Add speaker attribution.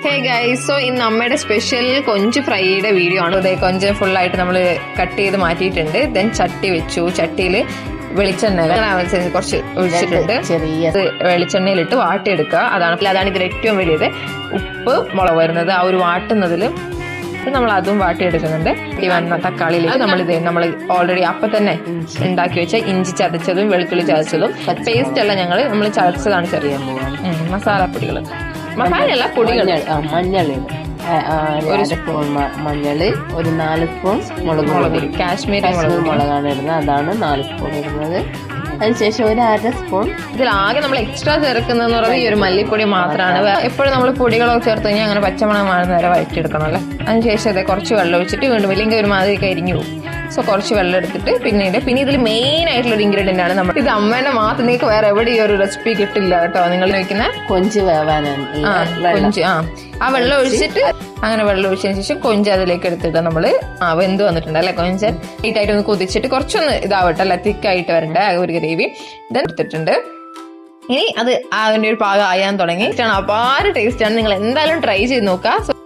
Speaker 1: Hey guys, so ഇന്ന് അമ്മയുടെ special കൊഞ്ച് ഫ്രൈയുടെ വീഡിയോ ആണ്. അതെ, കൊഞ്ച് ഫുള്ളായിട്ട് നമ്മൾ കട്ട് ചെയ്ത് മാറ്റിയിട്ടുണ്ട്. ദെൻ ചട്ടി വെച്ചു. ചട്ടിയിൽ വെളിച്ചെണ്ണ കുറച്ച് ഒഴിച്ചിട്ടുണ്ട്. ചെറിയ വെളിച്ചെണ്ണയിലിട്ട് വാട്ടിയെടുക്കുക. അതാണ് ഇതിൽ ഏറ്റവും വലിയത്. ഉപ്പ്, മുളക് വരുന്നത് ആ ഒരു വാട്ടുന്നതിൽ നമ്മൾ അതും വാട്ടിയെടുക്കുന്നുണ്ട്. ഈ വന്ന തക്കാളിയിലേക്ക് നമ്മൾ ഓൾറെഡി അപ്പം തന്നെ ഉണ്ടാക്കി വെച്ച ഇഞ്ചി ചതച്ചതും വെളുത്തുള്ളി ചതച്ചതും പേസ്റ്റ് അല്ല, നമ്മൾ ചതച്ചതാണ് ചെറിയ മസാലപ്പൊടികൾ. മസാലയല്ല, പൊടികൾ.
Speaker 2: മഞ്ഞൾ ഒരു സ്പൂൺ മഞ്ഞള്, ഒരു 4 സ്പൂൺ മുളക്, കാശ്മീരി മുളകാണ് ഇടുന്നത്. അതാണ് 4 സ്പൂൺ ഇടുന്നത്. അതിനുശേഷം ഒരു 1/2 സ്പൂൺ.
Speaker 1: ഇതിലാകെ നമ്മൾ എക്സ്ട്രാ ചേർക്കുന്നതെന്ന് പറയുന്നത് ഈ ഒരു മല്ലിപ്പൊടി മാത്രമാണ്. എപ്പോഴും നമ്മൾ പൊടികളൊക്കെ ചേർത്ത് കഴിഞ്ഞാൽ അങ്ങനെ പച്ചമണം മാറുന്ന വരെ വഴറ്റിയെടുക്കണം അല്ലേ. അതിനുശേഷം അതെ കുറച്ച് വെള്ളം ഒഴിച്ചിട്ട് വീണ്ടും ഇല്ലെങ്കിൽ ഒരു മാതിരി കരിഞ്ഞു പോകും. സോ കുറച്ച് വെള്ളം എടുത്തിട്ട് പിന്നെ ഇതിൽ മെയിൻ ആയിട്ടുള്ള ഒരു ഇൻഗ്രീഡിയൻ്റ് ആണ് ഇത് അമ്മേന്റെ മാത്രം. നിങ്ങൾക്ക് വേറെ എവിടെ ഈ ഒരു റെസിപ്പി കിട്ടില്ല കേട്ടോ. നിങ്ങൾ വെക്കുന്ന
Speaker 2: കൊഞ്ച് വേവാനാണ്
Speaker 1: കൊഞ്ച്. ആ വെള്ളം ഒഴിച്ചിട്ട് അങ്ങനെ വെള്ളം ഒഴിച്ചതിന് ശേഷം കൊഞ്ച് അതിലേക്ക് എടുത്തിട്ട് നമ്മൾ വെന്ത് വന്നിട്ടുണ്ട് അല്ലെ. കൊഞ്ച് നീറ്റായിട്ട് ഒന്ന് കൊതിച്ചിട്ട് കുറച്ചൊന്ന് ഇതാവട്ടെ അല്ലെ, തിക്കായിട്ട് വരട്ടെ ഒരു ഗ്രേവി. ഇതെല്ലാം എടുത്തിട്ടുണ്ട്. ഇനി അത് അതിന്റെ ഒരു പാകം ആയാൻ തുടങ്ങി. അപാര ടേസ്റ്റ് ആണ്. നിങ്ങൾ എന്തായാലും ട്രൈ ചെയ്ത് നോക്കുക.